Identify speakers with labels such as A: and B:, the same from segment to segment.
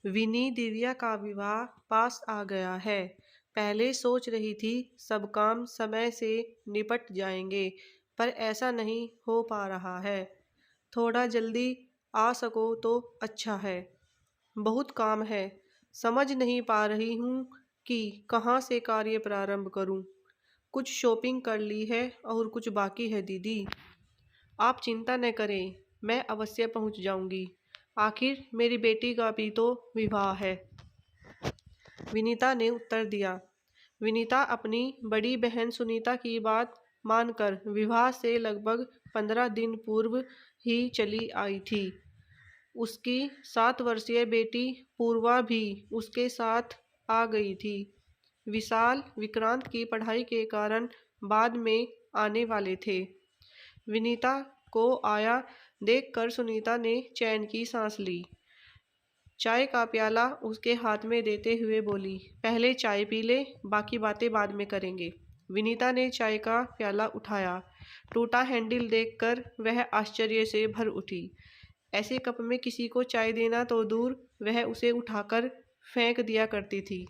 A: विनी दिव्या का विवाह पास आ गया है। पहले सोच रही थी सब काम समय से निपट जाएंगे, पर ऐसा नहीं हो पा रहा है। थोड़ा जल्दी आ सको तो अच्छा है। बहुत काम है। समझ नहीं पा रही हूँ कि कहाँ से कार्य प्रारंभ करूँ। कुछ शॉपिंग कर ली है और कुछ बाकी है दीदी। आप चिंता न करें, मैं अवश्य पहुँच जाऊँगी। आखिर मेरी बेटी का भी तो विवाह है। विनीता ने उत्तर दिया। विनीता अपनी बड़ी बहन सुनीता की बात मानकर विवाह से लगभग 15 दिन पूर्व ही चली आई थी। उसकी 7 वर्षीय बेटी पूर्वा भी उसके साथ आ गई थी। विशाल विक्रांत की पढ़ाई के कारण बाद में आने वाले थे। विनीता को आया देखकर सुनीता ने चैन की सांस ली। चाय का प्याला उसके हाथ में देते हुए बोली, पहले चाय पी ले, बाकी बातें बाद में करेंगे। विनीता ने चाय का प्याला उठाया। टूटा हैंडल देखकर वह आश्चर्य से भर उठी। ऐसे कप में किसी को चाय देना तो दूर, वह उसे उठाकर फेंक दिया करती थी।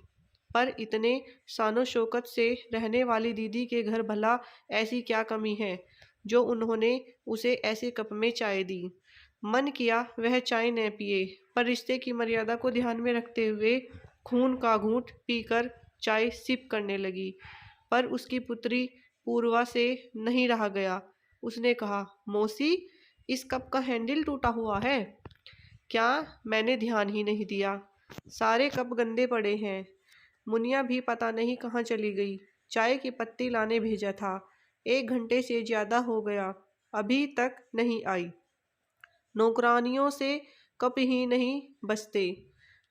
A: पर इतने शानो शौकत से रहने वाली दीदी के घर भला ऐसी क्या कमी है जो उन्होंने उसे ऐसे कप में चाय दी। मन किया वह चाय न पिए, पर रिश्ते की मर्यादा को ध्यान में रखते हुए खून का घूंट पीकर चाय सिप करने लगी। पर उसकी पुत्री पूर्वा से नहीं रहा गया। उसने कहा, मौसी, इस कप का हैंडल टूटा हुआ है क्या? मैंने ध्यान ही नहीं दिया। सारे कप गंदे पड़े हैं। मुनिया भी पता नहीं कहाँ चली गई। चाय की पत्ती लाने भेजा था। 1 घंटे से ज्यादा हो गया, अभी तक नहीं आई। नौकरानियों से कप ही नहीं बचते।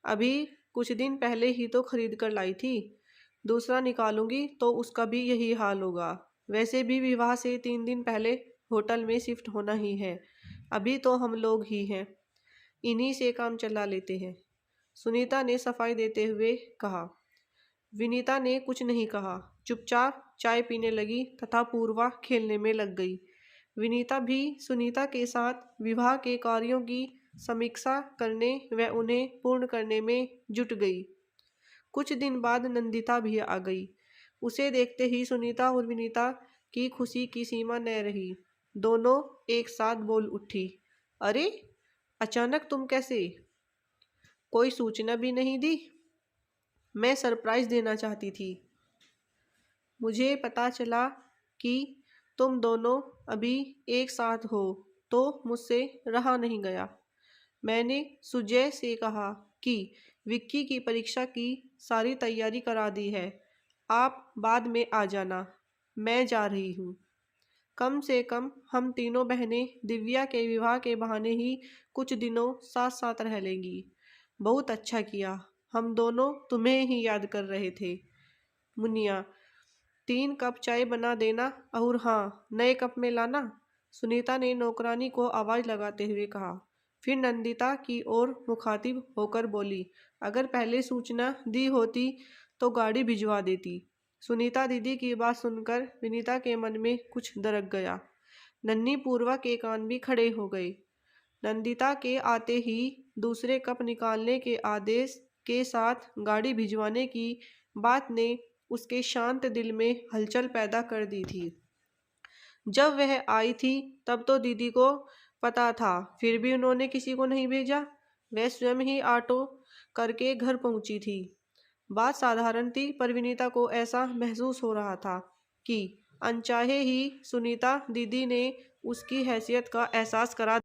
A: अभी कुछ दिन पहले ही तो खरीद कर लाई थी। दूसरा निकालूंगी तो उसका भी यही हाल होगा। वैसे भी विवाह से 3 दिन पहले होटल में शिफ्ट होना ही है। अभी तो हम लोग ही हैं, इन्हीं से काम चला लेते हैं। सुनीता ने सफाई देते हुए कहा। विनीता ने कुछ नहीं कहा, चुपचाप चाय पीने लगी तथा पूर्वा खेलने में लग गई। विनीता भी सुनीता के साथ विवाह के कार्यों की समीक्षा करने व उन्हें पूर्ण करने में जुट गई। कुछ दिन बाद नंदिता भी आ गई। उसे देखते ही सुनीता और विनीता की खुशी की सीमा न रही। दोनों एक साथ बोल उठी, अरे, अचानक तुम कैसे? कोई सूचना भी नहीं दी? मैं सरप्राइज देना चाहती थी। मुझे पता चला कि तुम दोनों अभी एक साथ हो तो मुझसे रहा नहीं गया। मैंने सुजय से कहा कि विक्की की परीक्षा की सारी तैयारी करा दी है। आप बाद में आ जाना, मैं जा रही हूँ। कम से कम हम तीनों बहनें दिव्या के विवाह के बहाने ही कुछ दिनों साथ साथ रह लेंगी। बहुत अच्छा किया, हम दोनों तुम्हें ही याद कर रहे थे। मुनिया, 3 कप चाय बना देना और हाँ, नए कप में लाना, सुनीता ने नौकरानी को आवाज लगाते हुए कहा। फिर नंदिता की ओर मुखातिब होकर बोली, अगर पहले सूचना दी होती तो गाड़ी भिजवा देती। सुनीता दीदी की बात सुनकर विनीता के मन में कुछ दरक गया। नन्ही पूर्वा के कान भी खड़े हो गए। नंदिता के आते ही दूसरे कप निकालने के आदेश के साथ गाड़ी भिजवाने की बात ने उसके शांत दिल में हलचल पैदा कर दी थी। जब वह आई थी तब तो दीदी को पता था, फिर भी उन्होंने किसी को नहीं भेजा। वह स्वयं ही ऑटो करके घर पहुंची थी। बात साधारण थी, पर विनीता को ऐसा महसूस हो रहा था कि अनचाहे ही सुनीता दीदी ने उसकी हैसियत का एहसास करा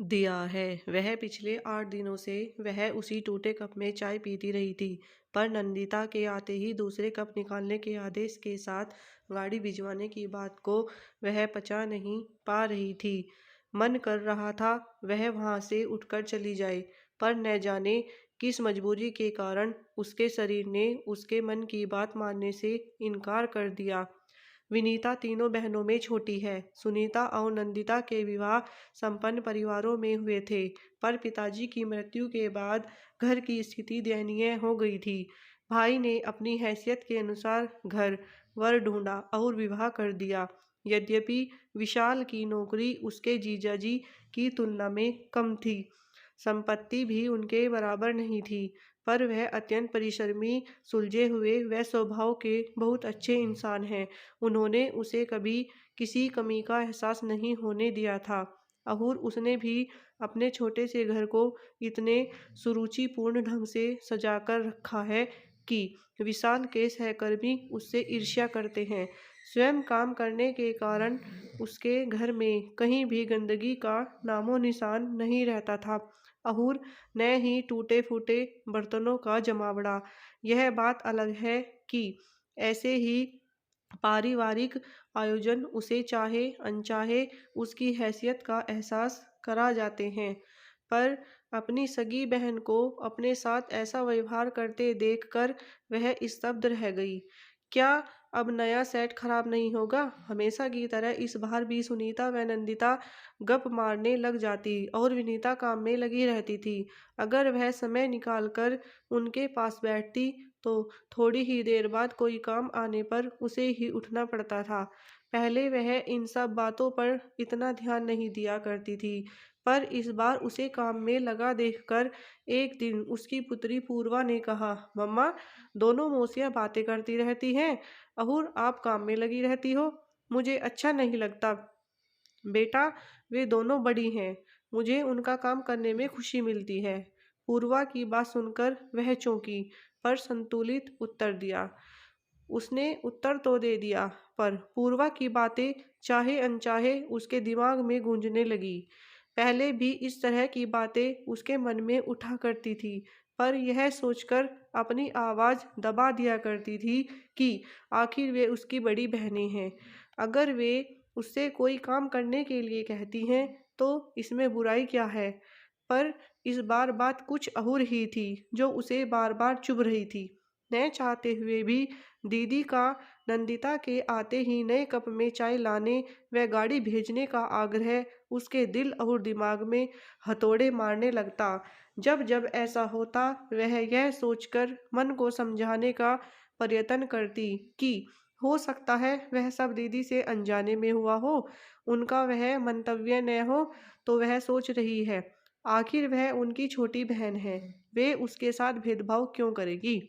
A: दिया है। वह पिछले 8 दिनों से वह उसी टूटे कप में चाय पीती रही थी, पर नंदिता के आते ही दूसरे कप निकालने के आदेश के साथ गाड़ी भिजवाने की बात को वह पचा नहीं पा रही थी। मन कर रहा था वह वहां से उठकर चली जाए, पर न जाने किस मजबूरी के कारण उसके शरीर ने उसके मन की बात मानने से इनकार कर दिया। विनीता तीनों बहनों में छोटी है। सुनीता और नंदिता के विवाह संपन्न परिवारों में हुए थे, पर पिताजी की मृत्यु के बाद घर की स्थिति दयनीय हो गई थी। भाई ने अपनी हैसियत के अनुसार घर वर ढूंढा और विवाह कर दिया। यद्यपि विशाल की नौकरी उसके जीजाजी की तुलना में कम थी, संपत्ति भी उनके बराबर नहीं थी, पर वह अत्यंत परिश्रमी, सुलझे हुए व स्वभाव के बहुत अच्छे इंसान हैं। उन्होंने उसे कभी किसी कमी का एहसास नहीं होने दिया था। और उसने भी अपने छोटे से घर को इतने सुरुचिपूर्ण ढंग से सजाकर रखा है कि विशाल के सहकर्मी उससे ईर्ष्या करते हैं। स्वयं काम करने के कारण उसके घर में कहीं भी गंदगी का नामो निशान नहीं रहता था और न ही टूटे फूटे बर्तनों का जमावड़ा। यह बात अलग है कि ऐसे ही पारिवारिक आयोजन उसे चाहे अनचाहे उसकी हैसियत का एहसास करा जाते हैं। पर अपनी सगी बहन को अपने साथ ऐसा व्यवहार करते देखकर वह स्तब्ध रह गई। क्या अब नया सेट खराब नहीं होगा? हमेशा की तरह इस बार भी सुनीता व नंदिता गप मारने लग जाती और विनीता काम में लगी रहती थी। अगर वह समय निकालकर उनके पास बैठती तो थोड़ी ही देर बाद कोई काम आने पर उसे ही उठना पड़ता था। पहले वह इन सब बातों पर इतना ध्यान नहीं दिया करती थी, पर इस बार उसे काम में लगा देखकर एक दिन उसकी पुत्री पूर्वा ने कहा, मम्मा, दोनों मौसियाँ बातें करती रहती हैं और आप काम में लगी रहती हो। मुझे अच्छा नहीं लगता। बेटा, वे दोनों बड़ी हैं, मुझे उनका काम करने में खुशी मिलती है। पूर्वा की बात सुनकर वह चौंकी, पर संतुलित उत्तर दिया। उसने उत्तर तो दे दिया, पर पूर्वा की बातें चाहे अनचाहे उसके दिमाग में गूंजने लगी। पहले भी इस तरह की बातें उसके मन में उठा करती थी, पर यह सोचकर अपनी आवाज़ दबा दिया करती थी कि आखिर वे उसकी बड़ी बहनें हैं। अगर वे उससे कोई काम करने के लिए कहती हैं तो इसमें बुराई क्या है? पर इस बार बात कुछ और ही थी जो उसे बार बार चुभ रही थी। न चाहते हुए भी दीदी का नंदिता के आते ही नए कप में चाय लाने व गाड़ी भेजने का आग्रह उसके दिल और दिमाग में हथौड़े मारने लगता। जब जब ऐसा होता वह यह सोचकर मन को समझाने का प्रयत्न करती कि हो सकता है वह सब दीदी से अनजाने में हुआ हो, उनका वह मंतव्य न हो तो वह सोच रही है। आखिर वह उनकी छोटी बहन है, वे उसके साथ भेदभाव क्यों करेगी?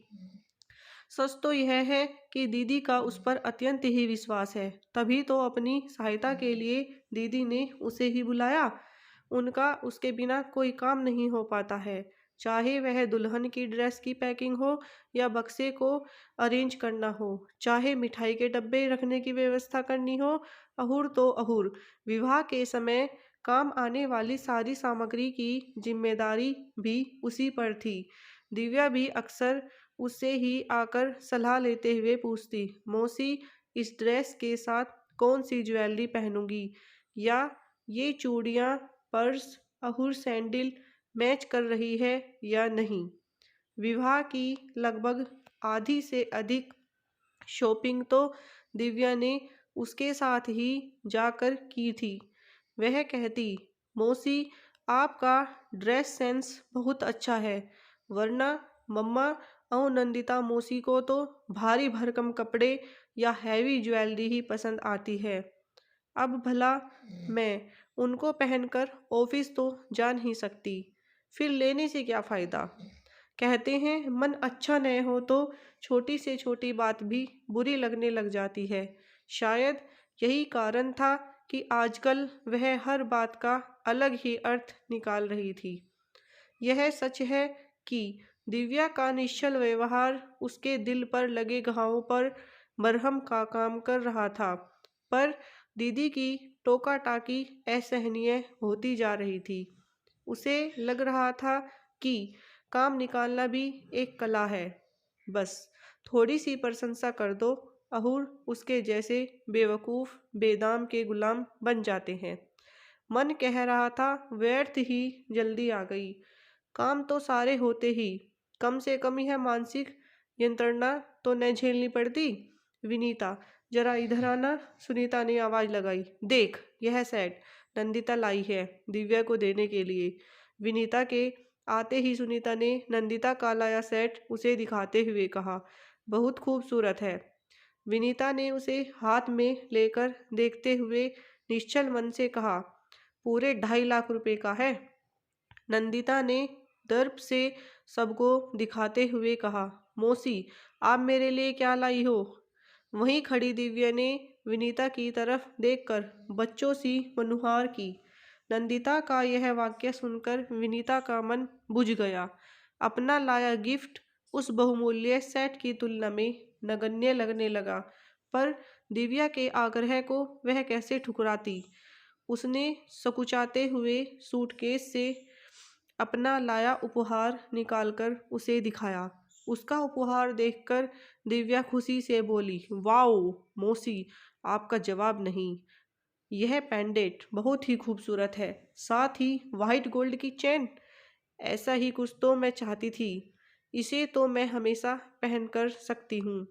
A: सच तो यह है कि दीदी का उस पर अत्यंत ही विश्वास है, तभी तो अपनी सहायता के लिए दीदी ने उसे ही बुलाया। उनका उसके बिना कोई काम नहीं हो पाता है, चाहे वह दुल्हन की ड्रेस की पैकिंग हो या बक्से को अरेंज करना हो, चाहे मिठाई के डब्बे रखने की व्यवस्था करनी हो। अहुर तो अहुर, विवाह के समय काम आने वाली सारी सामग्री की जिम्मेदारी भी उसी पर थी। दिव्या भी अक्सर उससे ही आकर सलाह लेते हुए पूछती, मौसी, इस ड्रेस के साथ कौन सी ज्वेलरी पहनूंगी, या ये चूड़ियाँ, पर्स और सैंडल मैच कर रही है या नहीं। विवाह की लगभग आधी से अधिक शॉपिंग तो दिव्या ने उसके साथ ही जाकर की थी। वह कहती, मौसी, आपका ड्रेस सेंस बहुत अच्छा है, वरना मम्मा और नंदिता मौसी को तो भारी भरकम कपड़े या हैवी ज्वेलरी ही पसंद आती है। अब भला मैं उनको पहनकर ऑफिस तो जा नहीं सकती, फिर लेने से क्या फ़ायदा? कहते हैं मन अच्छा न हो तो छोटी से छोटी बात भी बुरी लगने लग जाती है। शायद यही कारण था कि आजकल वह हर बात का अलग ही अर्थ निकाल रही थी। यह सच है कि दिव्या का निश्चल व्यवहार उसके दिल पर लगे घावों पर मरहम का काम कर रहा था, पर दीदी की टोका टाकी असहनीय होती जा रही थी। उसे लग रहा था कि काम निकालना भी एक कला है, बस थोड़ी सी प्रशंसा कर दो और उसके जैसे बेवकूफ़ बेदाम के गुलाम बन जाते हैं। मन कह रहा था व्यर्थ ही जल्दी आ गई, काम तो सारे होते ही, कम से कम यह मानसिक यंत्रणा तो न झेलनी पड़ती। विनीता, जरा इधर आना, सुनीता ने आवाज़ लगाई। देख, यह सेट नंदिता लाई है दिव्या को देने के लिए। विनीता के आते ही सुनीता ने नंदिता का लाया सेट उसे दिखाते हुए कहा, बहुत खूबसूरत है। विनीता ने उसे हाथ में लेकर देखते हुए निश्चल मन से कहा, पूरे 2.5 लाख रुपए का है। नंदिता ने दर्प से सबको दिखाते हुए कहा, मौसी, आप मेरे लिए क्या लाई हो? वहीं खड़ी दिव्या ने विनीता की तरफ देखकर बच्चों सी मनुहार की। नंदिता का यह वाक्य सुनकर विनीता का मन बुझ गया। अपना लाया गिफ्ट उस बहुमूल्य सेट की तुलना में नगण्य लगने लगा, पर दिव्या के आग्रह को वह कैसे ठुकराती। उसने सकुचाते हुए सूटकेस से अपना लाया उपहार निकालकर उसे दिखाया। उसका उपहार देखकर दिव्या खुशी से बोली, वाओ मौसी, आपका जवाब नहीं। यह पेंडेंट बहुत ही खूबसूरत है, साथ ही वाइट गोल्ड की चेन। ऐसा ही कुछ तो मैं चाहती थी। इसे तो मैं हमेशा पहन कर सकती हूँ।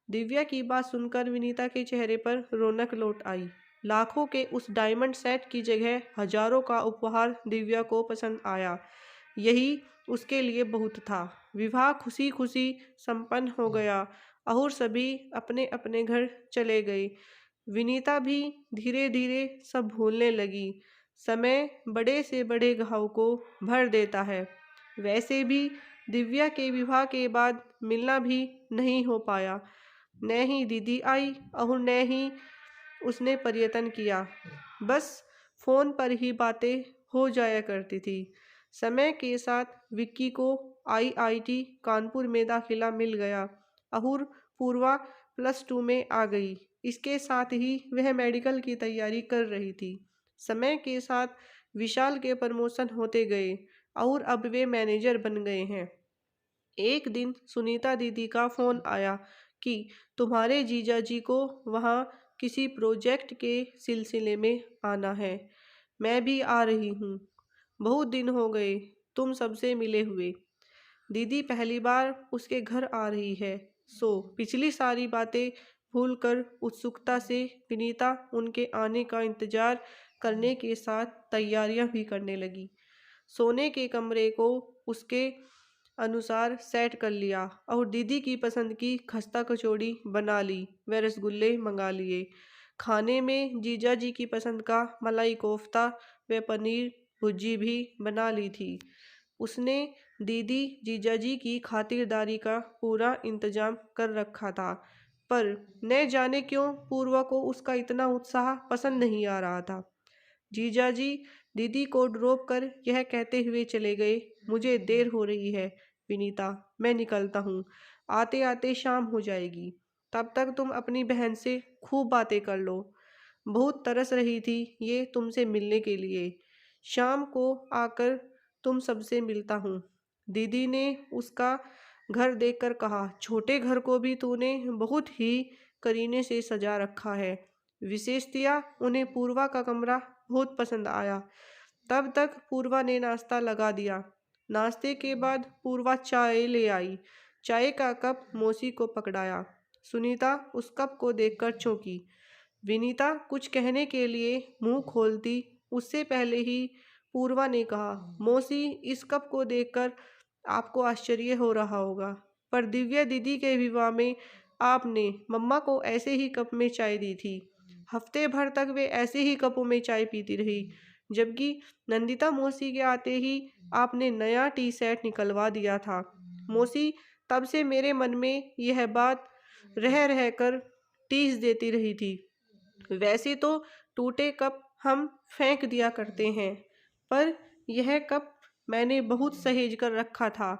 A: दिव्या की बात सुनकर विनीता के चेहरे पर रौनक लौट आई। लाखों के उस डायमंड सेट की जगह हजारों का उपहार दिव्या को पसंद आया। यही उसके लिए बहुत था। विवाह खुशी खुशी संपन्न हो गया और सभी अपने अपने घर चले गए। विनीता भी धीरे धीरे सब भूलने लगी। समय बड़े से बड़े घाव को भर देता है। वैसे भी दिव्या के विवाह के बाद मिलना भी नहीं हो पाया। न ही दीदी आई और न ही उसने पर्यटन किया। बस फोन पर ही बातें हो जाया करती थी। समय के साथ विक्की को आईआईटी कानपुर में दाखिला मिल गया और पूर्वा +2 में आ गई। इसके साथ ही वह मेडिकल की तैयारी कर रही थी। समय के साथ विशाल के प्रमोशन होते गए और अब वे मैनेजर बन गए हैं। एक दिन सुनीता दीदी का फ़ोन आया कि तुम्हारे जीजा जी को वहाँ किसी प्रोजेक्ट के सिलसिले में आना है। मैं भी आ रही हूँ। बहुत दिन हो गए तुम सबसे मिले हुए। दीदी पहली बार उसके घर आ रही है, सो पिछली सारी बातें भूलकर उत्सुकता से विनीता उनके आने का इंतजार करने के साथ तैयारियां भी करने लगी। सोने के कमरे को उसके अनुसार सेट कर लिया और दीदी की पसंद की खस्ता कचौड़ी बना ली व रसगुल्ले मंगा लिए। खाने में जीजा जी की पसंद का मलाई कोफ्ता व पनीर भुर्जी भी बना ली थी। उसने दीदी जीजाजी की खातिरदारी का पूरा इंतजाम कर रखा था, पर न जाने क्यों पूर्वा को उसका इतना उत्साह पसंद नहीं आ रहा था। जीजाजी दीदी को ड्रॉप कर यह कहते हुए चले गए, मुझे देर हो रही है विनीता, मैं निकलता हूँ। आते आते शाम हो जाएगी। तब तक तुम अपनी बहन से खूब बातें कर लो। बहुत तरस रही थी ये तुमसे मिलने के लिए। शाम को आकर तुम सबसे मिलता हूँ। दीदी ने उसका घर देखकर कहा, छोटे घर को भी तूने बहुत ही करीने से सजा रखा है। विशेषतया उन्हें पूर्वा का कमरा बहुत पसंद आया। तब तक पूर्वा ने नाश्ता लगा दिया। नाश्ते के बाद पूर्वा चाय ले आई। चाय का कप मौसी को पकड़ाया। सुनीता उस कप को देखकर चौंकी। विनीता कुछ कहने के लिए मुंह खोलती उससे पहले ही पूर्वा ने कहा, मौसी, इस कप को देखकर आपको आश्चर्य हो रहा होगा, पर दिव्या दीदी के विवाह में आपने मम्मा को ऐसे ही कप में चाय दी थी। हफ्ते भर तक वे ऐसे ही कपों में चाय पीती रही, जबकि नंदिता मौसी के आते ही आपने नया टी सेट निकलवा दिया था। मौसी, तब से मेरे मन में यह बात रह रह कर टीस देती रही थी। वैसे तो टूटे कप हम फेंक दिया करते हैं, पर यह कप मैंने बहुत सहेज कर रखा था,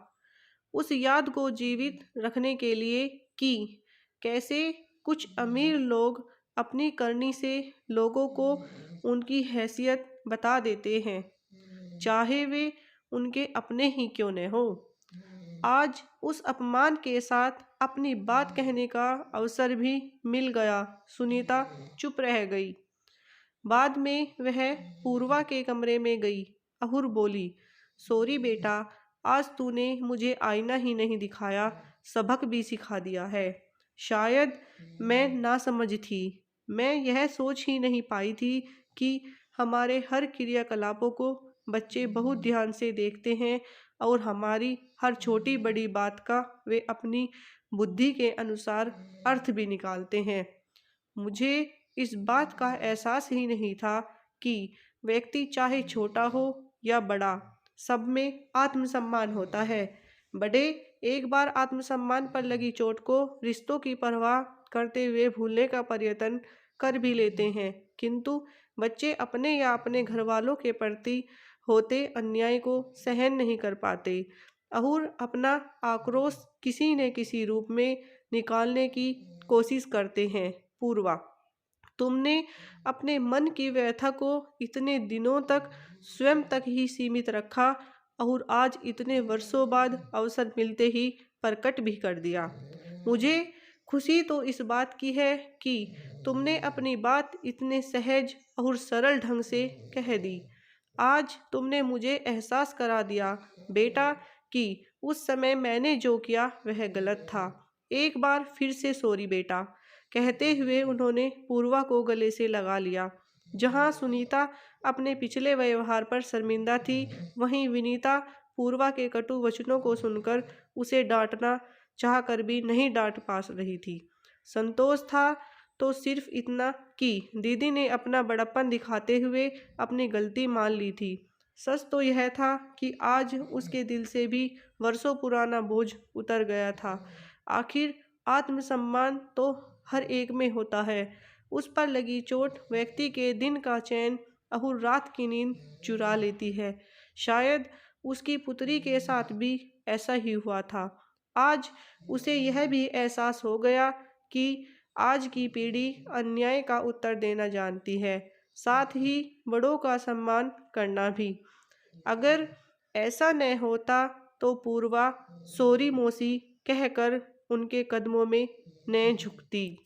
A: उस याद को जीवित रखने के लिए कि कैसे कुछ अमीर लोग अपनी करनी से लोगों को उनकी हैसियत बता देते हैं, चाहे वे उनके अपने ही क्यों न हो। आज उस अपमान के साथ अपनी बात कहने का अवसर भी मिल गया। सुनीता चुप रह गई। बाद में वह पूर्वा के कमरे में गई और बोली, सॉरी बेटा, आज तूने मुझे आईना ही नहीं दिखाया, सबक भी सिखा दिया है। शायद मैं नासमझ थी। मैं यह सोच ही नहीं पाई थी कि हमारे हर क्रियाकलापों को बच्चे बहुत ध्यान से देखते हैं और हमारी हर छोटी बड़ी बात का वे अपनी बुद्धि के अनुसार अर्थ भी निकालते हैं। मुझे इस बात का एहसास ही नहीं था कि व्यक्ति चाहे छोटा हो या बड़ा, सब में आत्मसम्मान होता है। बड़े एक बार आत्मसम्मान पर लगी चोट को रिश्तों की परवाह करते हुए भूलने का प्रयत्न कर भी लेते हैं, किंतु बच्चे अपने या अपने घर वालों के प्रति होते अन्याय को सहन नहीं कर पाते और अपना आक्रोश किसी न किसी रूप में निकालने की कोशिश करते हैं। पूर्वा, तुमने अपने मन की व्यथा को इतने दिनों तक स्वयं तक ही सीमित रखा और आज इतने वर्षों बाद अवसर मिलते ही प्रकट भी कर दिया। मुझे खुशी तो इस बात की है कि तुमने अपनी बात इतने सहज और सरल ढंग से कह दी। आज तुमने मुझे एहसास करा दिया बेटा कि उस समय मैंने जो किया वह गलत था। एक बार फिर से सॉरी बेटा, कहते हुए उन्होंने पूर्वा को गले से लगा लिया। जहां सुनीता अपने पिछले व्यवहार पर शर्मिंदा थी, वहीं विनीता पूर्वा के कटु वचनों को सुनकर उसे डांटना चाहकर भी नहीं डांट पा रही थी। संतोष था तो सिर्फ इतना कि दीदी ने अपना बड़प्पन दिखाते हुए अपनी गलती मान ली थी। सच तो यह था कि आज उसके दिल से भी वर्षों पुराना बोझ उतर गया था। आखिर आत्मसम्मान तो हर एक में होता है। उस पर लगी चोट व्यक्ति के दिन का चैन और रात की नींद चुरा लेती है। शायद उसकी पुत्री के साथ भी ऐसा ही हुआ था। आज उसे यह भी एहसास हो गया कि आज की पीढ़ी अन्याय का उत्तर देना जानती है, साथ ही बड़ों का सम्मान करना भी। अगर ऐसा न होता तो पूर्वा सॉरी मौसी कहकर उनके कदमों में न झुकती।